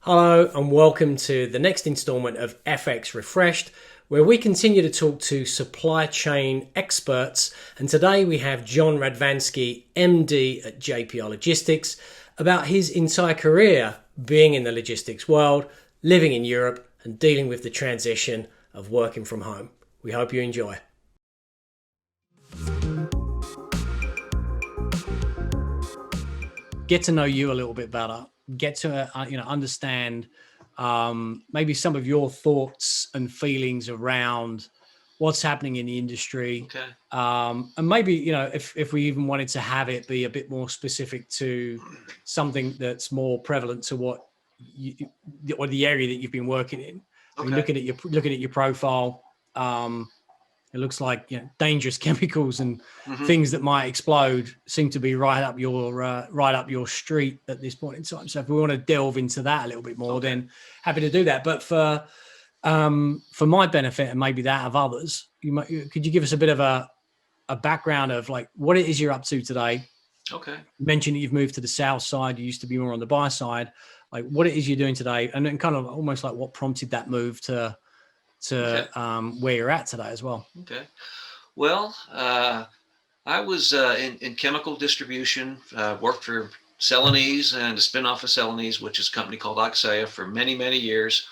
Hello and welcome to the next installment of FX Refreshed, where we continue to talk to supply chain experts. And today we have John Radvansky, MD at JPR Logistics, about his entire career being in the logistics world, living in Europe, and dealing with the transition of working from home. We hope you enjoy. Get to know you a little bit better. Get to understand maybe some of your thoughts and feelings around what's happening in the industry. Okay. And maybe if we even wanted to have it be a bit more specific to something that's more prevalent to what or the area that you've been working in. I mean, looking at your profile, it looks like dangerous chemicals and things that might explode seem to be right up your street at this point in time. So if we want to delve into that a little bit more, then happy to do that. But for my benefit and maybe that of others, could you give us a bit of a background of like what it is you're up to today? Okay. You mentioned that you've moved to the south side. You used to be more on the buy side. Like what it is you're doing today, and then kind of almost like what prompted that move to where you're at today as well. Okay. Well, I was in chemical distribution, worked for Celanese and a spinoff of Celanese, which is a company called Oxea for many, many years,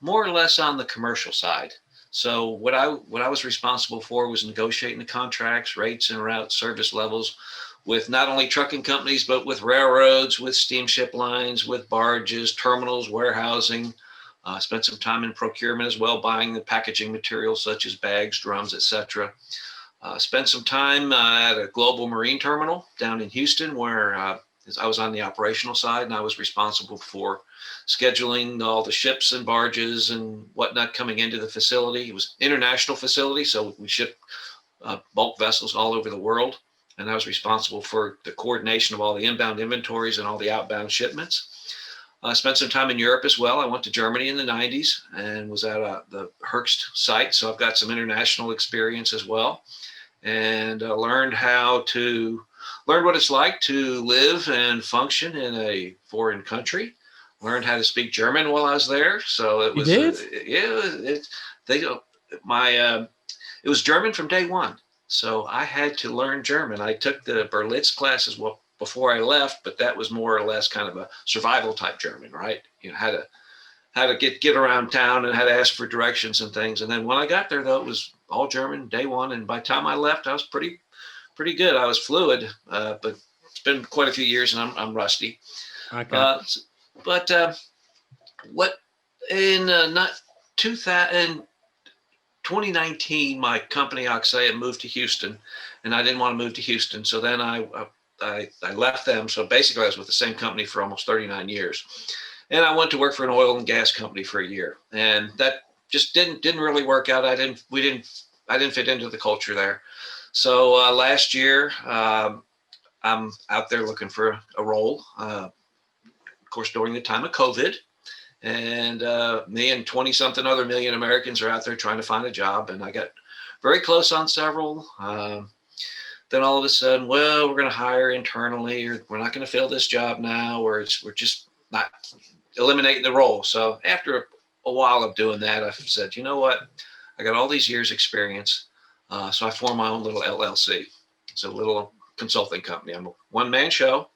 more or less on the commercial side. So what I was responsible for was negotiating the contracts, rates and route service levels with not only trucking companies, but with railroads, with steamship lines, with barges, terminals, warehousing. Spent some time in procurement as well, buying the packaging materials such as bags, drums, etc. Spent some time at a global marine terminal down in Houston where I was on the operational side and I was responsible for scheduling all the ships and barges and whatnot coming into the facility. It was an international facility, so we shipped bulk vessels all over the world. And I was responsible for the coordination of all the inbound inventories and all the outbound shipments. I spent some time in Europe as well. I went to Germany in the 90s and was at the Höchst site. So I've got some international experience as well, and learned what it's like to live and function in a foreign country. Learned how to speak German while I was there. So it was, it was German from day one. So I had to learn German. I took the Berlitz classes before I left, but that was more or less kind of a survival type German, right? How to get around town and how to ask for directions and things. And then when I got there, though, it was all German day one. And by the time I left, I was pretty good. I was fluid, but it's been quite a few years and I'm rusty. Okay. What in not 2019, my company Oxea moved to Houston, and I didn't want to move to Houston. So then I left them. So basically I was with the same company for almost 39 years. And I went to work for an oil and gas company for a year. And that just didn't really work out. I didn't fit into the culture there. So last year, I'm out there looking for a role, of course, during the time of COVID. And me and 20 something other million Americans are out there trying to find a job. And I got very close on several. Then all of a sudden, well, we're going to hire internally, or we're not going to fill this job now, or we're just not eliminating the role. So after a while of doing that, I said, you know what? I got all these years experience. So I formed my own little LLC. It's a little consulting company. I'm a one-man show.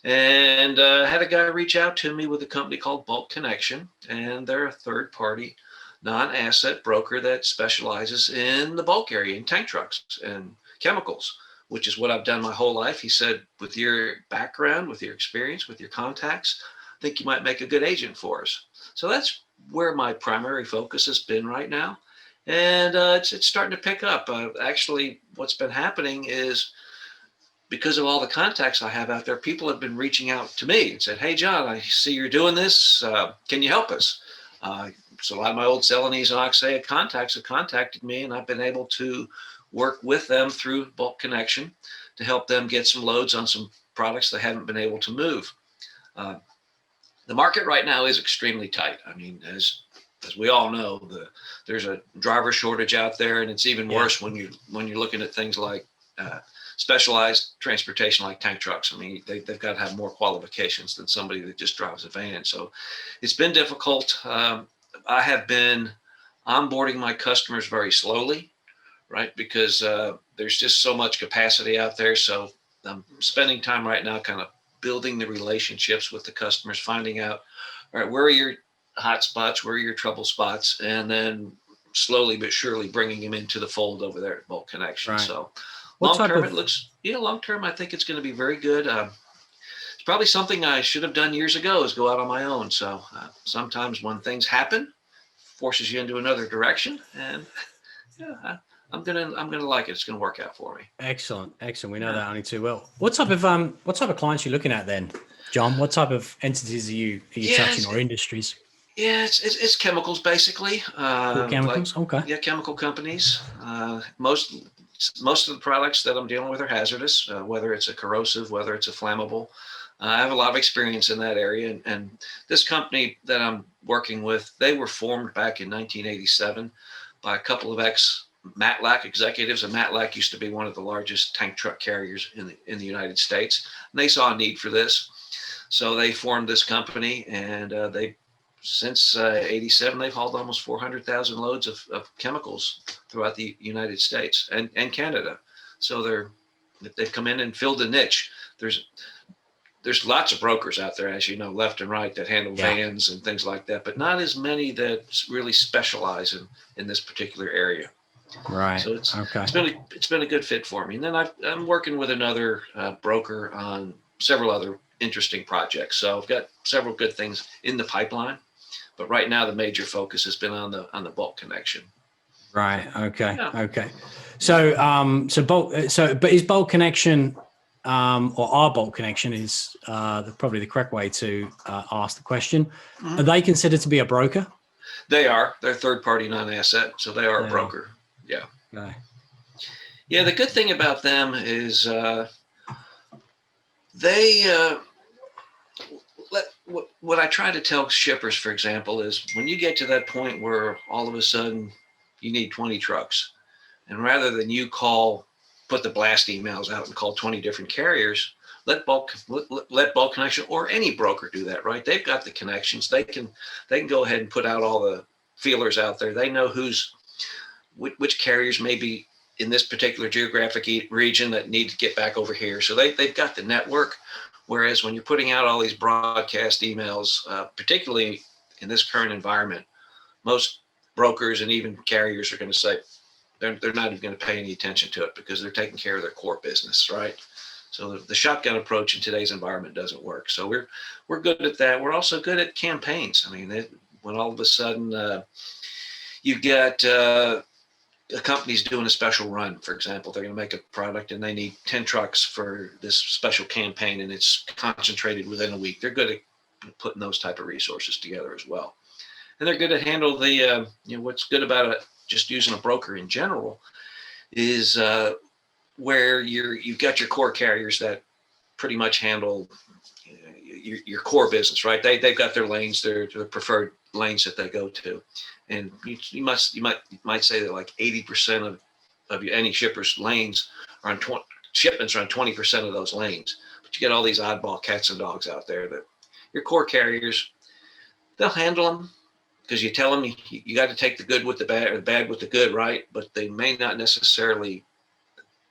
And had a guy reach out to me with a company called Bulk Connection. And they're a third-party non-asset broker that specializes in the bulk area, in tank trucks and chemicals, which is what I've done my whole life. He said, with your background, with your experience, with your contacts, I think you might make a good agent for us. So that's where my primary focus has been right now. And it's starting to pick up. Actually, what's been happening is because of all the contacts I have out there, people have been reaching out to me and said, hey, John, I see you're doing this. Can you help us? So a lot of my old Celanese and Oxea contacts have contacted me, and I've been able to work with them through Bulk Connection to help them get some loads on some products they haven't been able to move. The market right now is extremely tight. I mean, as we all know, there's a driver shortage out there, and it's even worse when you're looking at things like specialized transportation like tank trucks. I mean, they've got to have more qualifications than somebody that just drives a van. So it's been difficult. I have been onboarding my customers very slowly, right? Because there's just so much capacity out there. So I'm spending time right now kind of building the relationships with the customers, finding out, all right, where are your hot spots, where are your trouble spots, and then slowly but surely bringing them into the fold over there at Bulk Connection. Right. So What long type term, of it looks, long term, I think it's going to be very good. It's probably something I should have done years ago, is go out on my own. So sometimes when things happen, forces you into another direction, and I'm gonna like it. It's gonna work out for me. Excellent. We know that only too well. What type of clients are you looking at then, John? What type of entities are you touching, or industries? Yeah, it's chemicals basically. Chemicals. Okay. Yeah, chemical companies. Most of the products that I'm dealing with are hazardous, whether it's a corrosive, whether it's a flammable. I have a lot of experience in that area, and this company that I'm working with, they were formed back in 1987 by a couple of ex-Matlack executives, and Matlack used to be one of the largest tank truck carriers in the United States. And they saw a need for this, so they formed this company, and since 87, they've hauled almost 400,000 loads of chemicals throughout the United States and Canada. So they've come in and filled a niche. There's lots of brokers out there, as you know, left and right, that handle vans and things like that, but not as many that really specialize in this particular area. Right. So it's been a good fit for me. And then I'm working with another broker on several other interesting projects. So I've got several good things in the pipeline, but right now the major focus has been on the Bulk Connection. Right. Okay. Yeah. Okay. So but is Bulk Connection, or our Bulk Connection is probably the correct way to ask the question. Mm-hmm. Are they considered to be a broker? They are. They're third-party non-asset, so they are a broker. Yeah. Okay. Yeah, the good thing about them is what I try to tell shippers, for example, is when you get to that point where all of a sudden you need 20 trucks, and rather than you put the blast emails out and call 20 different carriers, let Bulk Connection or any broker do that, right? They've got the connections. They can go ahead and put out all the feelers out there. They know which carriers may be in this particular geographic region that need to get back over here. So they've got the network. Whereas when you're putting out all these broadcast emails, particularly in this current environment, most brokers and even carriers are going to say they're not even going to pay any attention to it because they're taking care of their core business, right? So the shotgun approach in today's environment doesn't work. So we're good at that. We're also good at campaigns. I mean, when all of a sudden you've got a company's doing a special run, for example, they're going to make a product and they need 10 trucks for this special campaign, and it's concentrated within a week. They're good at putting those type of resources together as well. And they're good at handle the, what's good about it, just using a broker in general is where you've got your core carriers that pretty much handle your core business, right? They've got their lanes, their preferred lanes that they go to. And you might say that like 80% of any shipper's lanes are on shipments are on 20% of those lanes. But you get all these oddball cats and dogs out there that your core carriers, they'll handle them because you tell them you got to take the good with the bad or the bad with the good, right? But they may not necessarily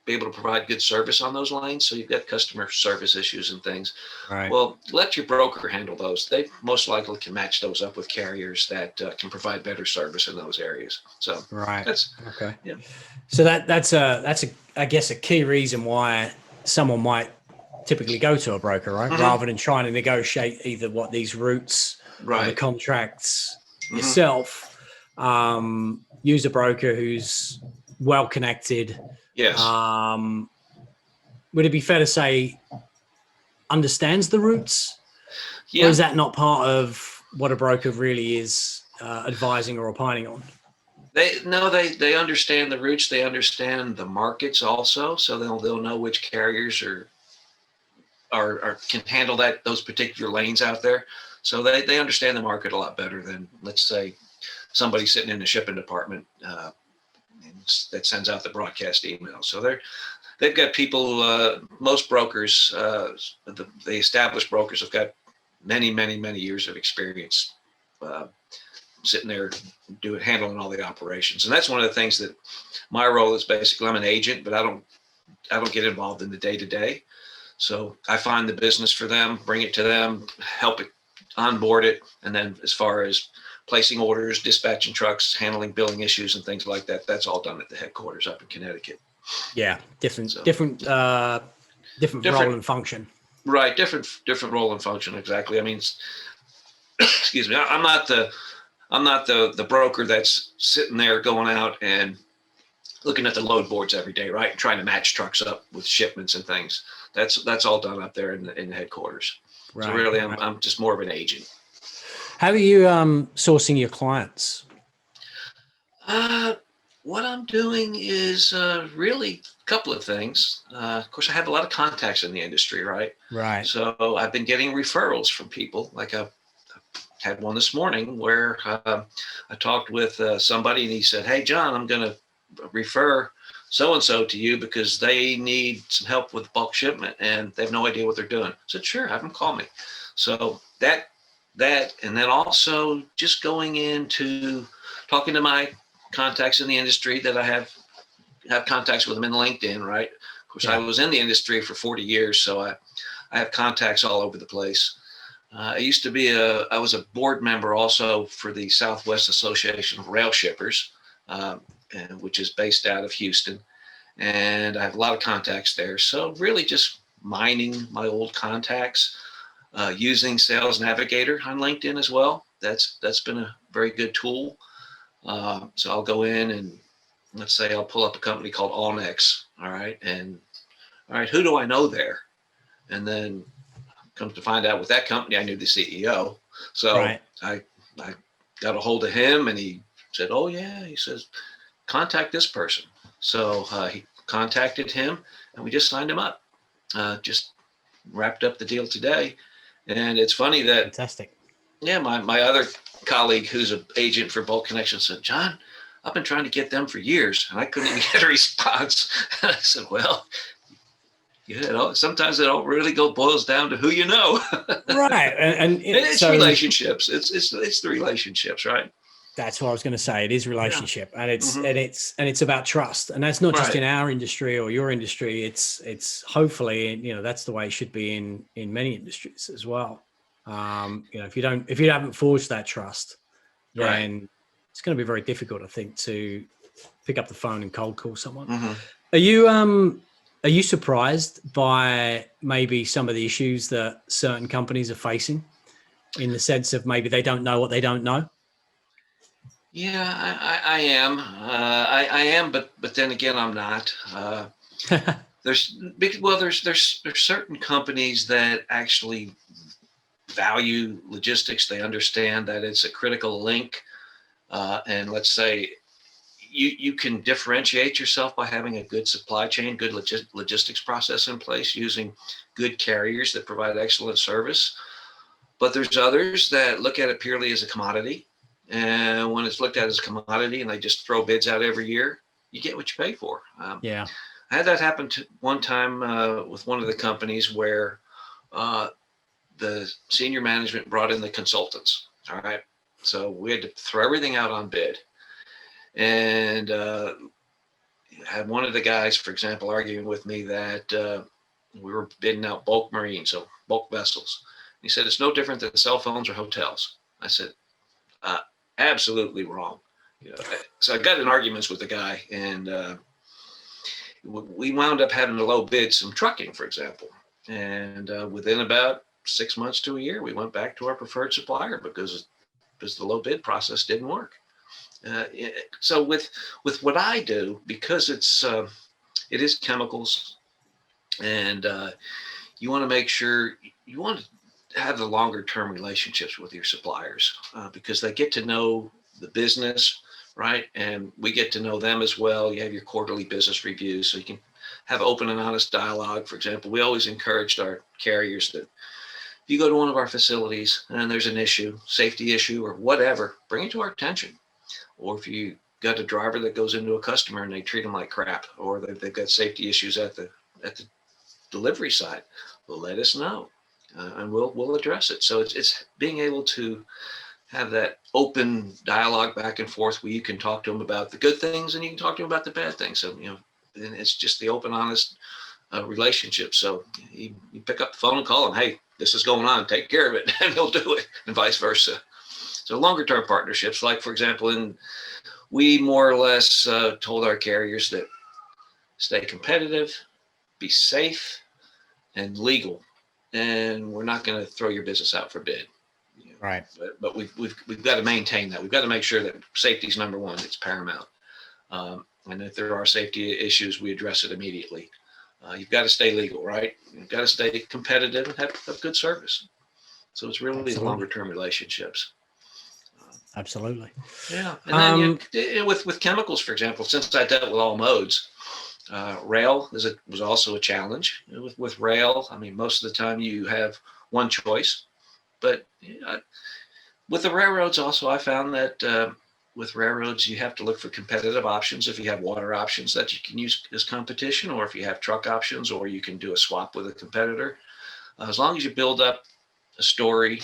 be able to provide good service on those lanes. So you've got customer service issues and things. Right. Well, let your broker handle those. They most likely can match those up with carriers that can provide better service in those areas. So that's okay. Yeah. So that's I guess a key reason why someone might typically go to a broker, right? Mm-hmm. Rather than trying to negotiate either what these routes, right, or the contracts yourself, use a broker who's well connected. Yes. Would it be fair to say understands the routes? Yeah. Or is that not part of what a broker really is advising or opining on? They understand the routes. They understand the markets also. So they'll know which carriers can handle those particular lanes out there. So they understand the market a lot better than, let's say, somebody sitting in the shipping department that sends out the broadcast email. So they've got people, most brokers, the established brokers have got many, many, many years of experience sitting there handling all the operations. And that's one of the things that my role is. Basically, I'm an agent, but I don't get involved in the day-to-day. So I find the business for them, bring it to them, help it onboard it. And then as far as placing orders, dispatching trucks, handling billing issues and things like that, that's all done at the headquarters up in Connecticut. Yeah. Different role and function. Right. Different role and function. Exactly. I mean, excuse me. I'm not the broker that's sitting there going out and looking at the load boards every day, right? And trying to match trucks up with shipments and things. That's all done up there in the headquarters. Right. So really, I'm just more of an agent. How are you sourcing your clients? What I'm doing is really a couple of things. Of course, I have a lot of contacts in the industry, right? Right. So I've been getting referrals from people. Like I had one this morning where I talked with somebody and he said, "Hey, John, I'm going to refer so-and-so to you because they need some help with bulk shipment and they have no idea what they're doing." I said, "Sure, have them call me." So that, and then also just going into talking to my contacts in the industry that I have contacts with them in LinkedIn, right? Of course, I was in the industry for 40 years, so I have contacts all over the place. I used to be I was a board member also for the Southwest Association of Rail Shippers, which is based out of Houston. And I have a lot of contacts there. So really just mining my old contacts, using Sales Navigator on LinkedIn as well. That's been a very good tool. So I'll go in and let's say I'll pull up a company called Allnex. All right. And all right, who do I know there? And then come to find out with that company, I knew the CEO. So right. I got a hold of him and he said, "Oh yeah," he says, "contact this person." So he contacted him and we just signed him up. Just wrapped up the deal today. And it's funny that fantastic. Yeah, my other colleague who's an agent for Bulk Connection said, "John, I've been trying to get them for years and I couldn't even get a response." And I said, "Well, sometimes it all really boils down to who you know." Right. And it's relationships. It's the relationships, right? That's what I was going to say. It is relationship, and it's about trust, and that's not just in our industry or your industry. It's hopefully, that's the way it should be in many industries as well. If you haven't forged that trust, then it's going to be very difficult, I think, to pick up the phone and cold call someone. Mm-hmm. Are you surprised by maybe some of the issues that certain companies are facing, in the sense of maybe they don't know what they don't know? Yeah, I am. I am, but then again, I'm not. There's certain companies that actually value logistics. They understand that it's a critical link, and let's say you can differentiate yourself by having a good supply chain, good logistics process in place, using good carriers that provide excellent service. But there's others that look at it purely as a commodity. And when it's looked at as a commodity and they just throw bids out every year, you get what you pay for. I had that happen one time with one of the companies where the senior management brought in the consultants. All right. So we had to throw everything out on bid. And had one of the guys, for example, arguing with me that we were bidding out bulk marine, so bulk vessels. He said, "It's no different than cell phones or hotels." I said, absolutely wrong. So I got in arguments with the guy, and we wound up having to low bid some trucking, for example. And within about 6 months to a year, we went back to our preferred supplier because the low bid process didn't work. So with what I do, because it is chemicals, and you want to make sure you want to have the longer term relationships with your suppliers because they get to know the business, right? And we get to know them as well. You have your quarterly business reviews, so you can have open and honest dialogue. For example, we always encouraged our carriers that if you go to one of our facilities and there's an issue, safety issue or whatever, bring it to our attention. Or if you got a driver that goes into a customer and they treat them like crap, or they've got safety issues at the delivery side, well, let us know, and we'll address it. So it's being able to have that open dialogue back and forth where you can talk to them about the good things and you can talk to them about the bad things. So, and it's just the open, honest relationship. So you pick up the phone and call them, hey, this is going on, take care of it, and they'll do it, and vice versa. So longer term partnerships, like for example, we more or less told our carriers that stay competitive, be safe, and legal, and we're not going to throw your business out for bid. Right. But we've got to maintain that. We've got to make sure that safety is number one. It's paramount. And if there are safety issues, we address it immediately. You've got to stay legal, right? You've got to stay competitive and have good service. So it's really the longer term relationships. Absolutely. Yeah. And then with chemicals, for example, since I dealt with all modes, rail was also a challenge. With rail, I mean, most of the time you have one choice, but with the railroads also, I found that with railroads, you have to look for competitive options. If you have water options that you can use as competition, or if you have truck options, or you can do a swap with a competitor, as long as you build up a story,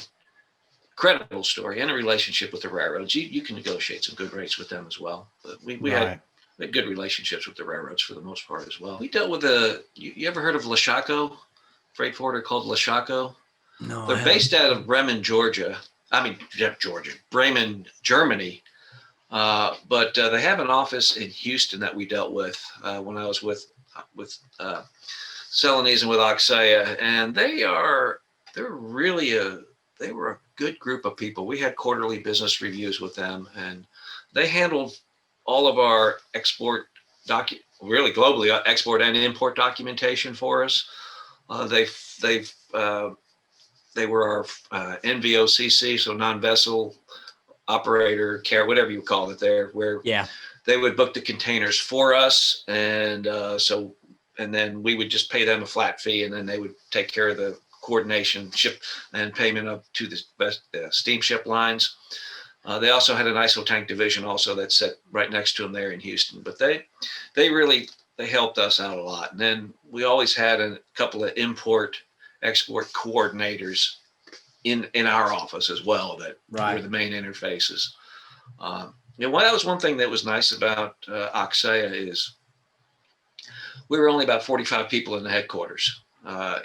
credible story, and a relationship with the railroads, you can negotiate some good rates with them as well. But we had good relationships with the railroads for the most part as well. We dealt with you ever heard of LaShaco, freight forwarder called LaShaco? No. They're based out of Bremen, Bremen, Germany. But they have an office in Houston that we dealt with when I was with Celanese and with Oxea, and they were a good group of people. We had quarterly business reviews with them, and they handled all of our export really globally export and import documentation for us. They were our NVOCC, so non-vessel operator care, whatever you call it there, where they would book the containers for us. And then we would just pay them a flat fee, and then they would take care of the coordination, ship and payment up to the steamship lines. They also had an ISO tank division also that's set right next to them there in Houston, but they helped us out a lot. And then we always had a couple of export coordinators in our office as well that were the main interfaces. That was one thing that was nice about Oxea is we were only about 45 people in the headquarters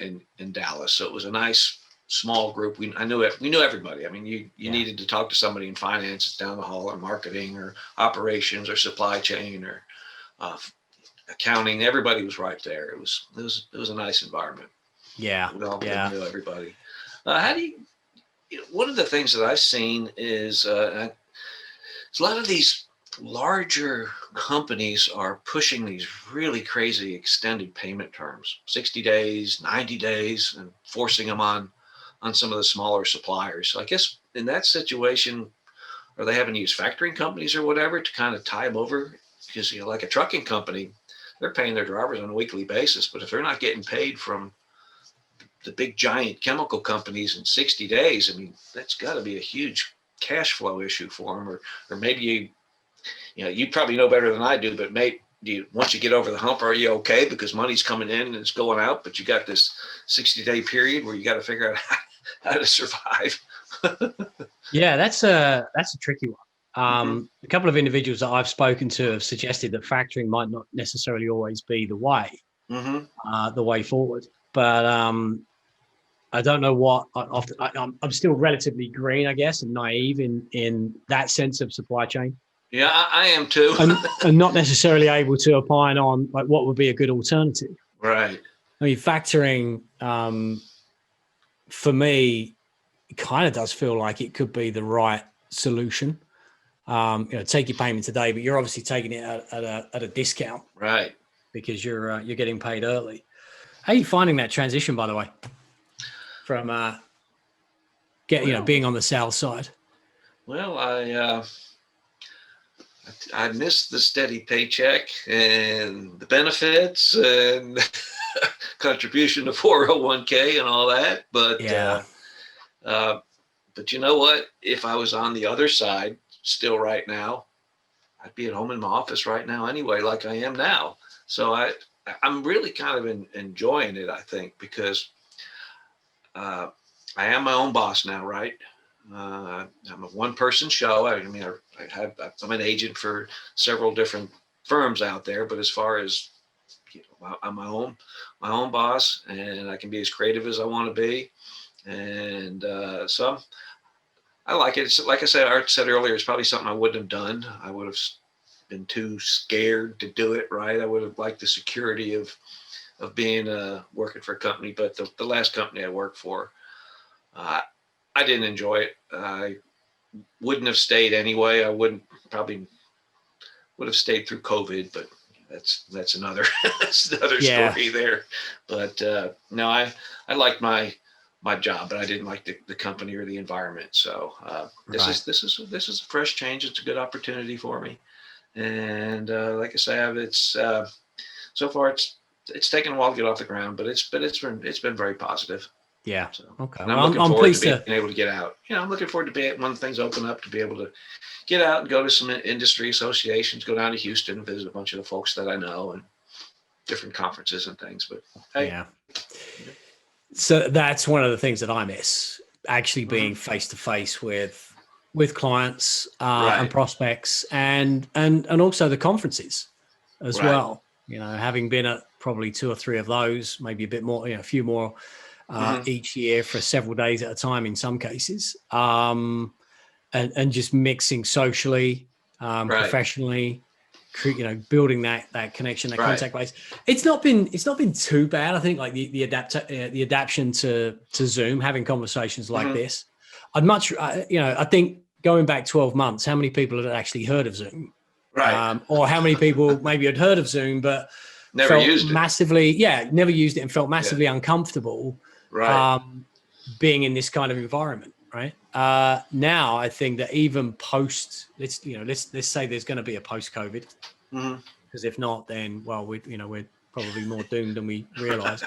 in Dallas, so it was a nice small group. We knew everybody. I mean, you needed to talk to somebody in finance down the hall, or marketing, or operations, or supply chain, or accounting. Everybody was right there. It was a nice environment. Yeah. We all knew everybody. One of the things that I've seen is a lot of these larger companies are pushing these really crazy extended payment terms, 60 days, 90 days, and forcing them on some of the smaller suppliers. So I guess in that situation, are they having to use factoring companies or whatever to kind of tie them over? Because, like a trucking company, they're paying their drivers on a weekly basis, but if they're not getting paid from the big giant chemical companies in 60 days, I mean, that's got to be a huge cash flow issue for them. Or maybe you probably know better than I do, but once you get over the hump, are you okay? Because money's coming in and it's going out, but you got this 60-day period where you got to figure out how to survive. Yeah, that's a tricky one. A couple of individuals that I've spoken to have suggested that factoring might not necessarily always be the way forward. But I don't know what. I'm still relatively green, I guess, and naive in that sense of supply chain. Yeah, I am too. and not necessarily able to opine on like what would be a good alternative. Right. I mean, factoring for me kind of does feel like it could be the right solution. Take your payment today, but you're obviously taking it at a discount, right? Because you're getting paid early. How are you finding that transition, by the way, from being on the sales side? Well, I miss the steady paycheck and the benefits and contribution to 401k and all that. But but you know what? If I was on the other side still right now, I'd be at home in my office right now anyway, like I am now. So I'm really kind of enjoying it, I think, because I am my own boss now, right? I'm a one-person show. I mean, I'm an agent for several different firms out there, but as far as, I'm my own boss, and I can be as creative as I want to be. And so I like it. It's, like Art said earlier, it's probably something I wouldn't have done. I would have been too scared to do it, right? I would have liked the security of being working for a company, but the last company I worked for, I didn't enjoy it. I wouldn't have stayed anyway. I probably would have stayed through COVID, but that's another story there. But no, I liked my job, but I didn't like the company or the environment. So this is a fresh change. It's a good opportunity for me, and like I say, it's so far it's taken a while to get off the ground, but it's been very positive. Yeah. So, okay. Well, I'm pleased to being able to get out. I'm looking forward to when things open up to be able to get out and go to some industry associations, go down to Houston and visit a bunch of the folks that I know and different conferences and things. But hey. Yeah. So that's one of the things that I miss, actually being face to face with clients and prospects and also the conferences as well. Having been at probably 2 or 3 of those, maybe a bit more, a few more each year for several days at a time in some cases, and just mixing socially, professionally, building that connection, that contact base. It's not been too bad. I think like the adaptation to Zoom, having conversations like this. I think going back 12 months, how many people had actually heard of Zoom? Or how many people maybe had heard of Zoom but never used it. Never used it and felt massively uncomfortable being in this kind of environment. Right. Now I think that even post, let's say there's going to be a post-COVID, because if not, then we're probably more doomed than we realize.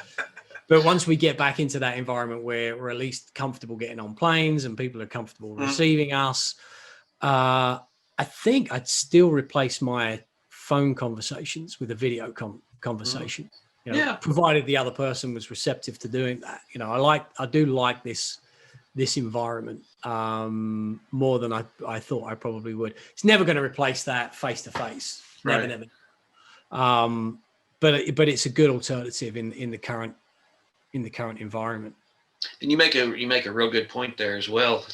But once we get back into that environment where we're at least comfortable getting on planes and people are comfortable receiving us, I think I'd still replace my phone conversations with a video conversation. Provided the other person was receptive to doing that. I do like this environment more than I thought I probably would. It's never going to replace that face to face. Never. But it's a good alternative in the current environment. And you make a real good point there as well.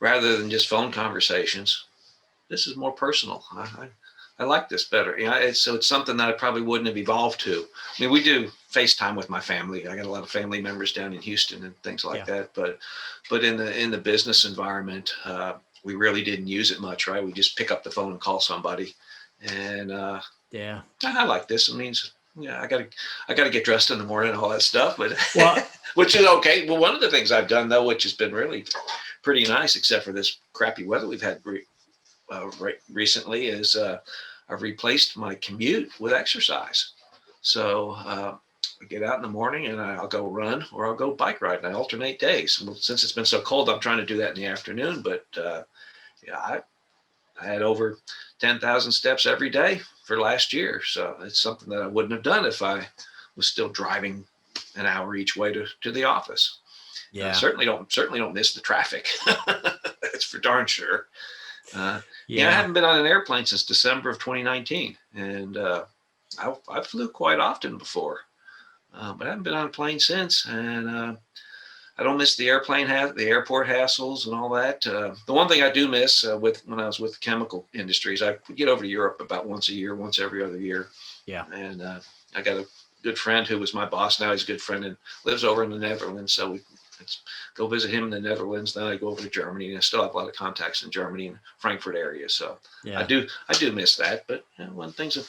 Rather than just phone conversations, this is more personal. I like this better. It's something that I probably wouldn't have evolved to. I mean, we do FaceTime with my family. I got a lot of family members down in Houston and things like that. But in the business environment, we really didn't use it much, right? We just pick up the phone and call somebody. And I like this. It means I gotta get dressed in the morning and all that stuff, but which is okay. Well, one of the things I've done though, which has been really pretty nice, except for this crappy weather we've had recently, is I've replaced my commute with exercise. So I get out in the morning and I'll go run or I'll go bike ride, and I alternate days. Well, since it's been so cold, I'm trying to do that in the afternoon. But I had over 10,000 steps every day for last year. So it's something that I wouldn't have done if I was still driving an hour each way to the office. Certainly don't miss the traffic. That's for darn sure. I haven't been on an airplane since December of 2019, and I flew quite often before, but I haven't been on a plane since. And I don't miss the the airport hassles and all that. The one thing I do miss when I was with the chemical industries, I would get over to Europe about once a year, once every other year. And I got a good friend who was my boss. Now he's a good friend and lives over in the Netherlands. So we go visit him in the Netherlands. Then I go over to Germany, and I still have a lot of contacts in Germany and Frankfurt area. So I do miss that. But when things have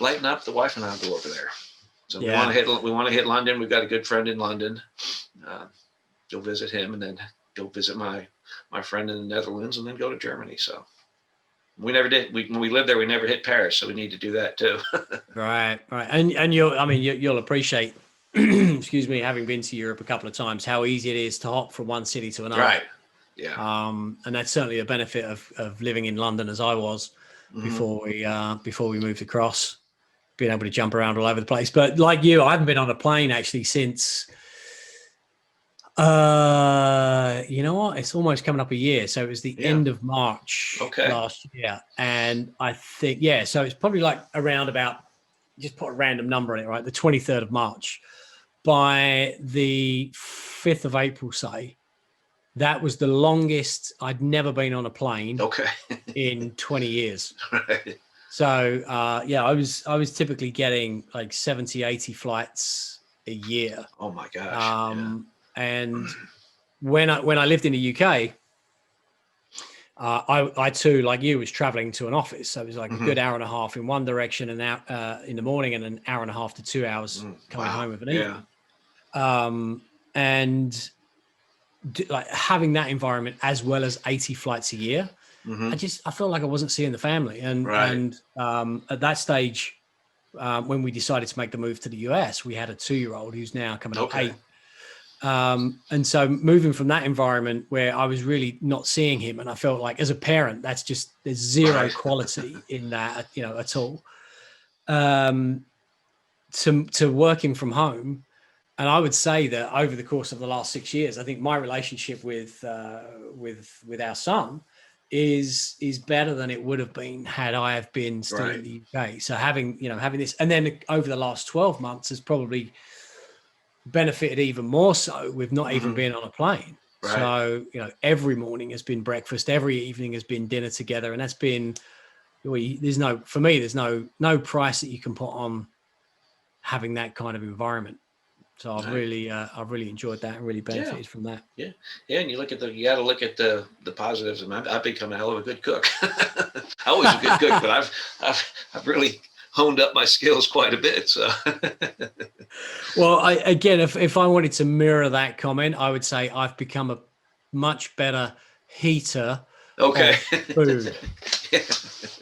lightened up, the wife and I will go over there. So we want to hit London. We've got a good friend in London. Go visit him, and then go visit my friend in the Netherlands, and then go to Germany. So we never did. When we lived there, we never hit Paris, so we need to do that too. Right. And you'll appreciate, excuse me, having been to Europe a couple of times, how easy it is to hop from one city to another. Right. Yeah. And that's certainly a benefit of living in London as I was. before we moved across, being able to jump around all over the place. But like you, I haven't been on a plane actually since, you know what? It's almost coming up a year. So it was the end of March last year. And I think, so it's probably like around about, just put a random number on it, right? The 23rd of March. By the 5th of April, say, that was the longest I'd never been on a plane in 20 years. Right. So, I was typically getting like 70, 80 flights a year. Oh my gosh. And when I lived in the UK, I too, like you, was traveling to an office. So it was like a good hour and a half in one direction and out in the morning, and an hour and a half to 2 hours coming home of an evening. And like having that environment as well as 80 flights a year, I felt like I wasn't seeing the family. And at that stage, when we decided to make the move to the US, we had a 2-year-old who's now coming up 8. And so moving from that environment where I was really not seeing him, and I felt like as a parent, there's zero quality in that, at all, to working from home. And I would say that over the course of the last 6 years, I think my relationship with our son is better than it would have been had I have been still in the UK. So having this, and then over the last 12 months has probably benefited even more so with not even being on a plane. So, every morning has been breakfast, every evening has been dinner together. And that's been, there's no price that you can put on having that kind of environment. So I've really enjoyed that and really benefited from that. Yeah. And you got to look at the positives. I've become a hell of a good cook. I always a good cook, but I've really honed up my skills quite a bit. So, well, if I wanted to mirror that comment, I would say I've become a much better heater of food.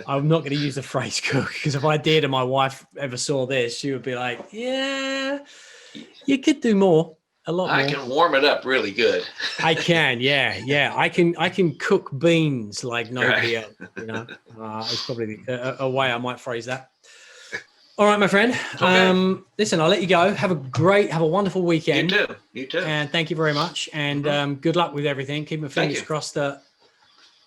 I'm not going to use the phrase cook, because if I did and my wife ever saw this, she would be like, "Yeah, you could do more, a lot more." I can warm it up really good. I can, yeah. I can cook beans like nobody else. It's probably a way I might phrase that. All right, my friend. Listen, I'll let you go. Have a wonderful weekend. You too. And thank you very much. And good luck with everything. Keep my fingers crossed that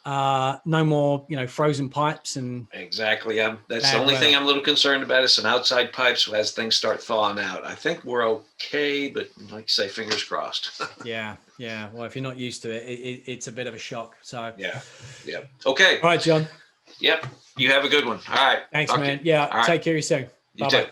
no more, frozen pipes and. Exactly. That's the only thing I'm a little concerned about is some outside pipes as things start thawing out. I think we're okay, but like you say, fingers crossed. Yeah. Well, if you're not used to it, it's a bit of a shock. So. Yeah. Okay. All right, John. Yep. You have a good one. All right. Thanks, man. Yeah. Take care of you soon. You too.